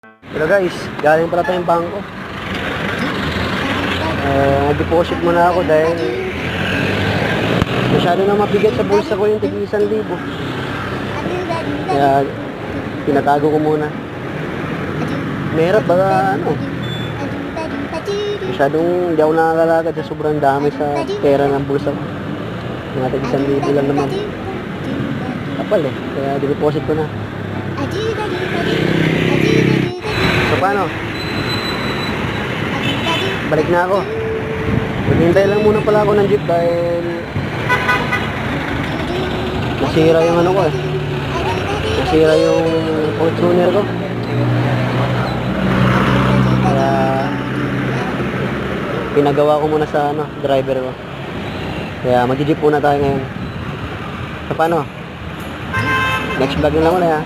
Hello guys, galing pala tayong bangko. Nag-deposit muna ako dahil masyado na mabigat sa bulsa ko yung tig 1,000. Kaya pinatago ko muna. Mahirap ba masyadong hindi ako nakakalakad sa sobrang dami sa pera ng bulsa ko. Mga tig 1,000 lang naman. Kapal kaya dineposit ko na. So paano? Balik na ako. Maghintay lang muna pala ako ng jeep dahil nasira yung ano ko nasira yung Fortuner ko. Kaya pinagawa ko muna sa driver ko. Kaya mag-jeep muna tayo ngayon. So paano? Next vlog na lang ulit ha.